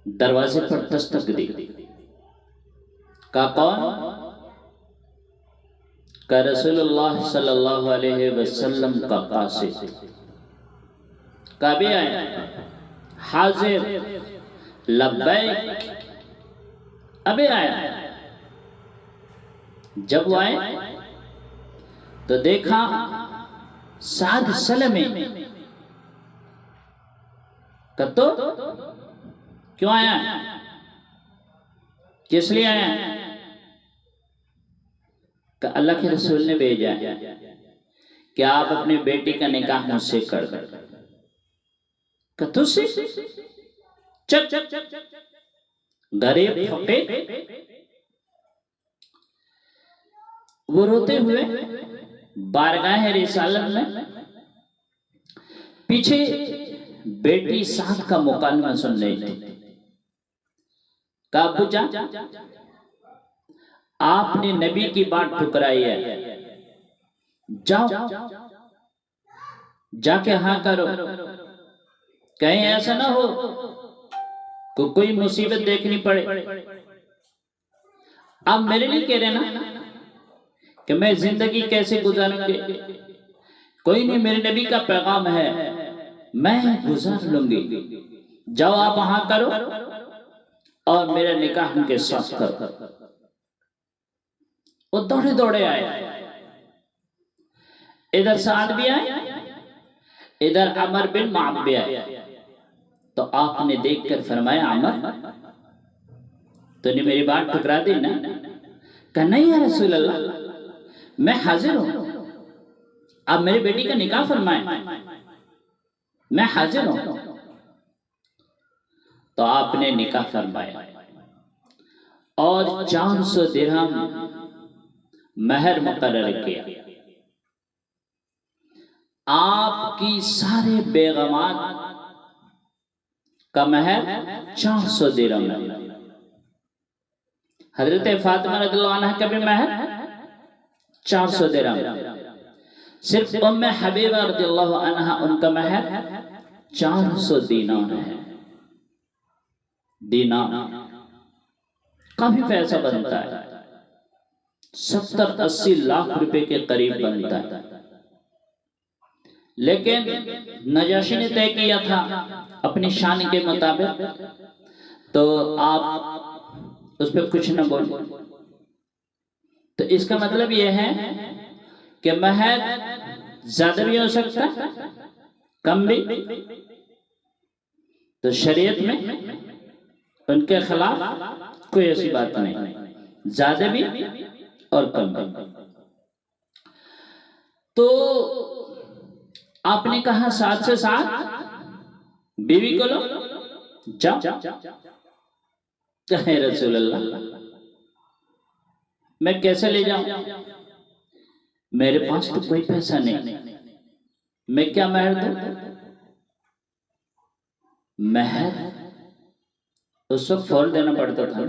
دروازے پر دستک دی. کہا کون؟ کہ رسول اللہ صلی اللہ علیہ وسلم کا قاصد. کہا بھی آئے حاضر لبیک. ابھی آئے. جب وہ آئے تو دیکھا سعد سلمی. کہ تو کیوں آیا ہے؟ کس لیے آیا ہے؟ کہ اللہ کے رسول نے بھیجا ہے کہ آپ اپنی بیٹی کا نکاح مجھ سے کر دیں. کہ تجھ سے؟ چک غریب فقیر. وہ روتے ہوئے بارگاہ رسالت میں پیچھے بیٹی سعد کا مکالمہ سن رہی تھی. کہا ابو جان آپ نے نبی کی بات ٹھکرائی ہے. جاؤ جا کے ہاں کرو. کہیں ایسا نہ ہو کہ کوئی مصیبت دیکھنی پڑے. آپ میرے لیے کہہ رہے نا کہ میں زندگی کیسے گزاروں گے. کوئی نہیں، میرے نبی کا پیغام ہے، میں گزار لوں گی. جاؤ آپ وہاں کرو اور میرا نکاح ان کے ساتھ کرو. وہ دوڑے دوڑے آئے. ادھر سعد بھی آئے، ادھر عمر بن معاذ بھی آئے. تو آپ نے دیکھ کر فرمایا عمر تو نے میری بات ٹھکرا دی نا؟ کہ نہیں یا رسول اللہ میں حاضر ہوں، آپ میری بیٹی کا نکاح فرمائیں، میں حاضر ہوں. تو آپ نے نکاح فرمایا اور 400 درہم مہر مقرر کیا. آپ کی سارے بیگمات کا مہر 400 درہم ہے. حضرت فاطمہ رضی اللہ عنہ کا بھی مہر 400 درہم. صرف ام حبیبہ رضی اللہ عنہ ان کا مہر 400 دینار ہے. دینار کافی پیسہ بنتا ہے، 70-80 لاکھ روپے کے قریب بنتا ہے. لیکن نجاشی نے طے کیا تھا اپنی شان کے مطابق، تو آپ اس پہ کچھ نہ بولیں. تو اس کا مطلب یہ ہے کہ مہر زیادہ بھی ہو سکتا ہے، کم بھی. تو شریعت میں ان کے خلاف کوئی ایسی بات نہیں، زیادہ بھی اور کم بھی. تو آپ نے کہا ساتھ سے ساتھ بیوی کو لو، جاؤ. کہے رسول اللہ میں کیسے لے جاؤں؟ میرے پاس تو کوئی پیسہ نہیں، میں کیا مہر دوں؟ مہر اس وقت فوراً دینا پڑتا تھا.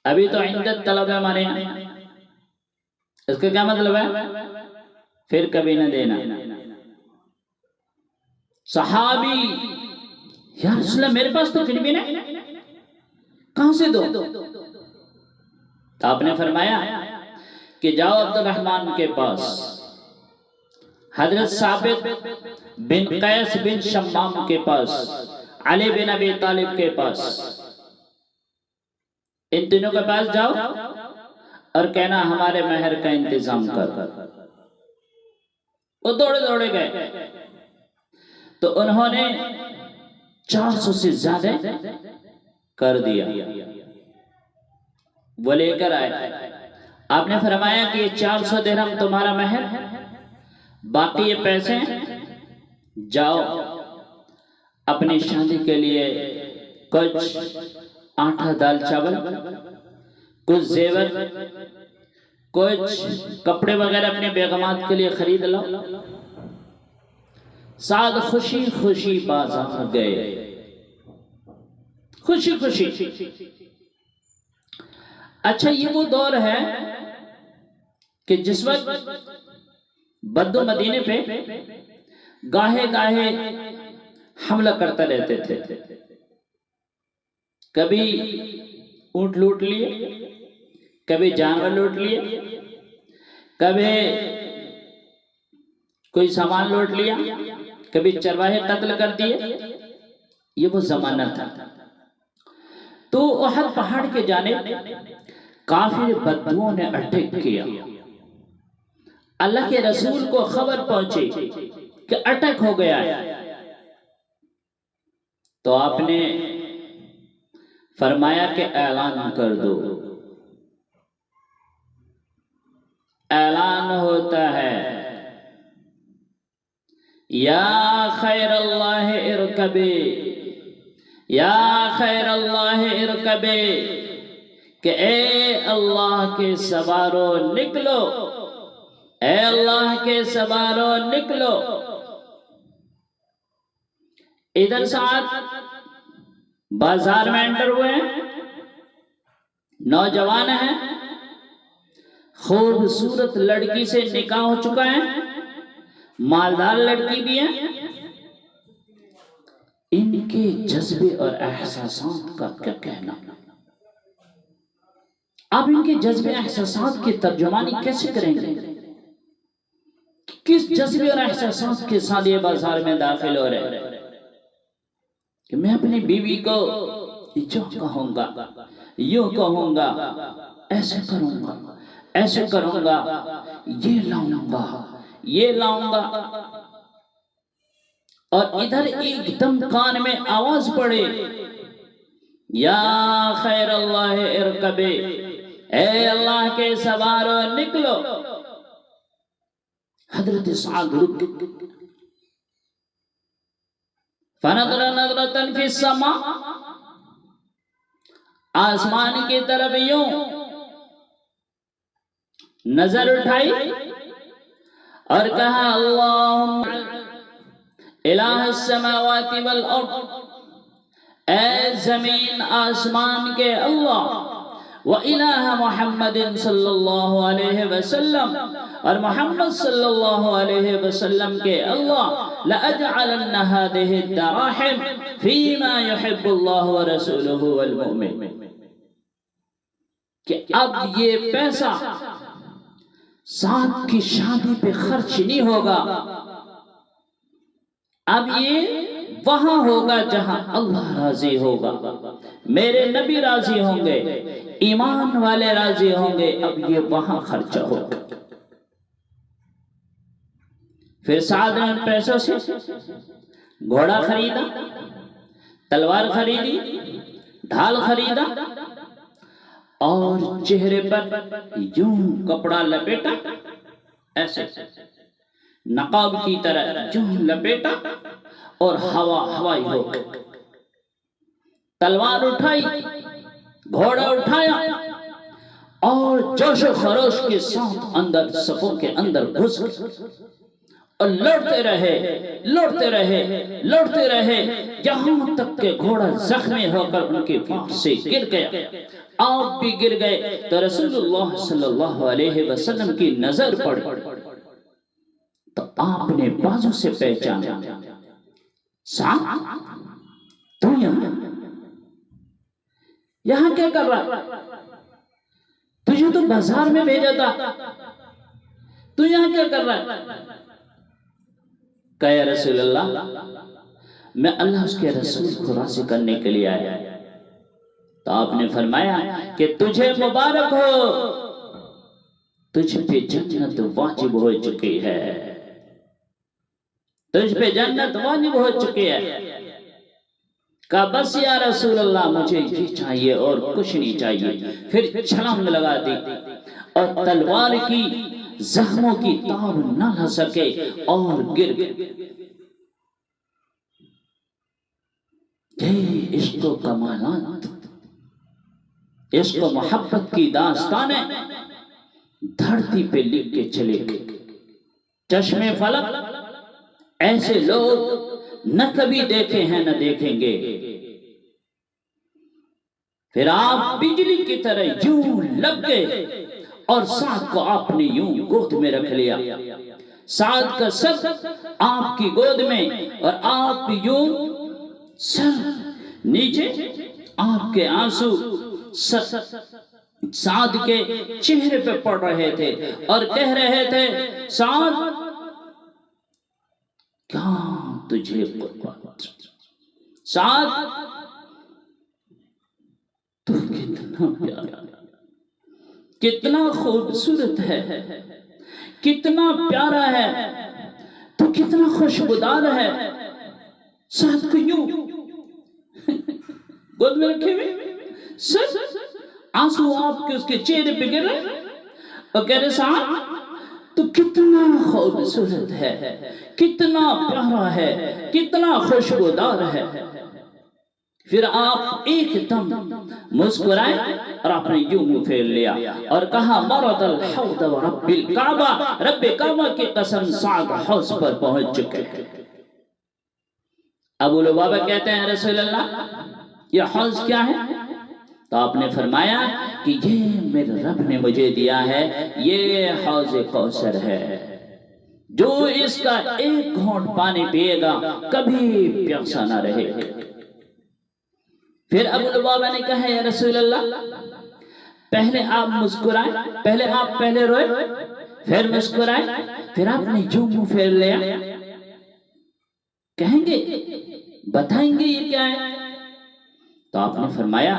ابھی تو عندت طلب ہے ہمارے یہاں. اس کا کیا مطلب ہے؟ پھر کبھی نہ دینا. صحابی یا رسول اللہ میرے پاس تو کچھ بھی نہیں، کہاں سے دو؟ تو آپ نے فرمایا کہ جاؤ عبد الرحمن کے پاس، حضرت ثابت بن قیس بن شمام کے پاس، علی بن ابی طالب کے پاس، ان تینوں کے پاس جاؤ اور کہنا ہمارے مہر کا انتظام کر. وہ دوڑے دوڑے گئے تو انہوں نے 400 سے زیادہ کر دیا. وہ لے کر آئے. آپ نے فرمایا کہ یہ 400 درہم تمہارا مہر، باقی یہ پیسے جاؤ اپنی شادی کے لیے کچھ آٹا دال چاول، کچھ زیور، کچھ کپڑے وغیرہ اپنے بیگمات کے لیے خرید لو. سعد خوشی خوشی بازار گئے، خوشی خوشی. اچھا یہ وہ دور ہے کہ جس وقت بدو مدینے پہ گاہے گاہے حملہ کرتا رہتے تھے. کبھی اونٹ لوٹ لیے، کبھی جانور لوٹ لیے، کبھی کوئی سامان لوٹ لیا، کبھی چرواہے قتل کر دیے. یہ وہ زمانہ تھا. تو احد پہاڑ کے جانب کافر بدوؤں نے اٹیک کیا. اللہ کے رسول کو خبر پہنچی کہ اٹیک ہو گیا ہے. تو آپ نے فرمایا کہ اعلان کر دو. اعلان ہوتا ہے یا خیر اللہ ارکبے، یا خیر اللہ ارکبے، کہ اے اللہ کے سوارو نکلو، اے اللہ کے سوارو نکلو. ادھر ساتھ بازار میں انٹر ہوئے ہیں، نوجوان ہیں، خوبصورت لڑکی سے نکاح ہو چکا ہے، مالدار لڑکی بھی ہے. ان کے جذبے اور احساسات کا کیا کہنا؟ آپ ان کے جذبے احساسات کی ترجمانی کیسے کریں گے؟ کس جذبے اور احساسات کے ساتھ یہ بازار میں داخل ہو رہے ہیں کہ میں اپنی بیوی کو جو کہوں گا، یوں کہوں گا، ایسے کروں گا، ایسے کروں گا، یہ لاؤں گا، یہ لاؤں گا. اور ادھر ایک دم کان میں آواز پڑے یا خیر اللہ ارکبے، اے اللہ کے سوارو نکلو. حضرت سعد رک فنظر نظرۃ فی السماء، آسمان کی طرف یوں نظر اٹھائی اور کہا اللہم الہ السماوات والارض، اے زمین آسمان کے اللہ، وَإِلَٰهَ مُحَمَّدٍ صلی اللہ علیہ وسلم، اور محمد صلی اللہ علیہ وسلم کے اللہ، لَأَجْعَلَنَّ هَذِهِ الدَّرَاحِمْ فِي مَا يُحِبُّ اللَّهُ وَرَسُولُهُ وَالْمُؤْمِنِ، کہ اب یہ پیسہ سعد کی شادی پہ خرچ نہیں ہوگا، اب یہ وہاں ہوگا جہاں اللہ راضی ہوگا، میرے نبی راضی ہوں گے، ایمان والے راضی ہوں گے، اب یہ وہاں خرچہ ہوگا. پھر سعد نے ان پیسوں سے گھوڑا خریدا، تلوار خریدی، ڈھال خریدا، اور چہرے پر یوں کپڑا لپیٹا، ایسے نقاب کی طرح یوں لپیٹا، اور ہوائی ہو گئی. تلوار اٹھائی، گھوڑا اٹھایا، اور جوش و خروش کے ساتھ اندر صفوں کے اندر گھس گئے اور لڑتے رہے، لڑتے رہے، لڑتے رہے، یہاں تک کہ گھوڑا زخمی ہو کر ان کے پاس سے گر گیا. آپ بھی گر گئے تو رسول اللہ صلی اللہ علیہ وسلم کی نظر پڑی تو آپ نے بازو سے پہچانا، سعد تو یہاں کیا کر رہا؟ تجھے تو بازار میں بھیجا تھا، تو یہاں کیا کر رہا ہے؟ کہا یا رسول اللہ، میں اللہ اس کے رسول کو راضی کرنے کے لیے آیا. تو آپ نے فرمایا کہ تجھے مبارک ہو، تجھ پہ جنت واجب ہو چکی ہے، تجھ پہ جنت واجب ہو چکی ہے. کہا بس یا رسول اللہ مجھے یہ چاہیے اور کچھ نہیں چاہیے. پھر چھلانگ لگا دی اور تلوار کی زخموں کی تاب نہ لہ سکے اور گر گئے. یہ عشق و کمالات، عشق و محبت کی داستانیں دھرتی پہ لکھ کے چلے گئے. چشم فلک ایسے لوگ نہ کبھی دیکھے ہیں نہ دیکھیں گے. پھر آپ بجلی کی طرح یوں لگ گئے اور سعد کو آپ نے یوں گود میں رکھ لیا. سعد کا سر آپ کی گود میں اور آپ یوں سر نیچے آپ کے آنسو سعد کے چہرے پہ پڑ رہے تھے اور کہہ رہے تھے سعد کیا تجھے قربان، سعد تو کتنا پیارا، کتنا خوبصورت ہے، کتنا پیارا ہے، تو کتنا خوشبودار ہے، سعد کو یوں گود میں رکھے ہوئے سر آنسو آپ کے اس کے چہرے پہ گر رہے اور کہہ رہے سعد تو کتنا خوبصورت ہے، کتنا پیارا ہے، کتنا خوشبودار ہے۔ پھر آپ ایک دم مسکرائے اور آپ نے یوں منہ پھیر لیا اور کہا مرض الحوض ورب الکعبہ، رب کعبہ کی قسم سعد حوض پر پہنچ چکے۔ ابو لبابہ کہتے ہیں رسول اللہ یہ حوض کیا ہے؟ تو آپ نے فرمایا کہ یہ میرے رب نے مجھے دیا ہے، یہ حوض کوثر ہے، جو اس کا ایک گھونٹ پانی پیے گا کبھی پیاسا نہ رہے گا۔ پھر ابو لبابہ نے کہا یا رسول اللہ پہلے آپ مسکرائیں، پہلے روئے پھر مسکرائیں، پھر آپ نے جو منہ پھیر لیا، کہیں گے بتائیں گے یہ کیا ہے؟ تو آپ نے فرمایا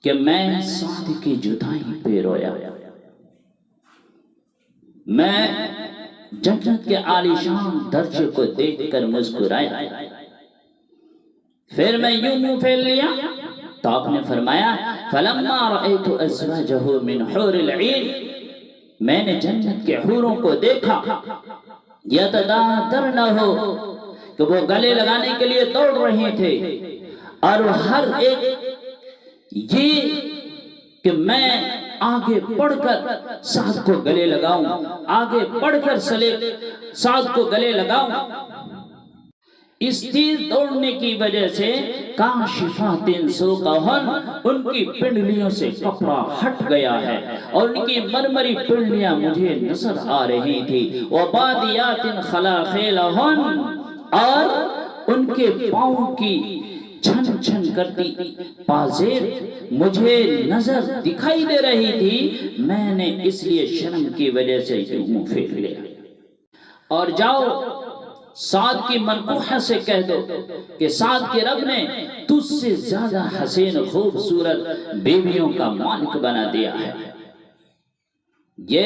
کہ میں سعد کی جدائی پہ رویا، میں جنت کے عالی شان درجے کو دیکھ کر مسکرایا، پھر میں یوں منہ پھیر لیا تو آپ نے فرمایا فلما رأيت ازواجه من حور العین، میں نے جنت کے حوروں کو دیکھا یتداترنہ کہ وہ گلے لگانے کے لیے دوڑ رہے تھے، اور ہر ایک یہ کہ میں آگے پڑھ کر سعد کو گلے لگاؤں، آگے پڑھ کر سعد کو گلے لگاؤں۔ اس تیز دوڑنے کی وجہ سے کاشفات سوقہن، ان کی پنڈلیوں سے کپڑا ہٹ گیا ہے اور ان کی مرمری پنڈلیاں مجھے نظر آ رہی تھی، وبادیات خلاخیلہن، اور ان کے پاؤں کی چھن چھن کرتی پازیب مجھے نظر دکھائی دے رہی تھی، میں نے اس لیے شرم کی وجہ سے یوں منہ پھیر لیا۔ اور جاؤ سعد کی منقوحہ سے کہہ دو کہ سعد کے رب نے تجھ سے زیادہ حسین خوبصورت بیویوں کا مالک بنا دیا ہے، یہ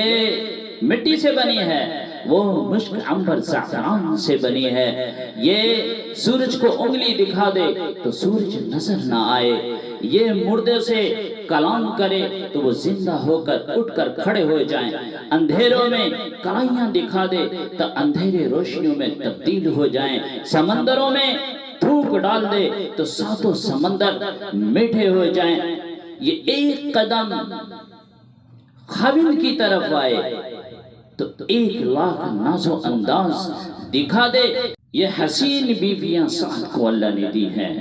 مٹی سے بنی ہے، وہ مشک عنبر زعفران سے بنی ہے، یہ سورج کو انگلی دکھا دے تو سورج نظر نہ آئے، یہ مردے سے کلام کرے تو وہ زندہ ہو کر اٹھ کر کھڑے ہو جائیں، اندھیروں میں کلائیاں دکھا دے تو اندھیرے روشنیوں میں تبدیل ہو جائیں، سمندروں میں تھوک ڈال دے تو ساتوں سمندر میٹھے ہو جائیں، یہ ایک قدم خاوند کی طرف آئے تو 1,00,000 ناز و انداز دکھا دے۔ یہ حسین بیویاں سعد کو اللہ نے دی ہیں۔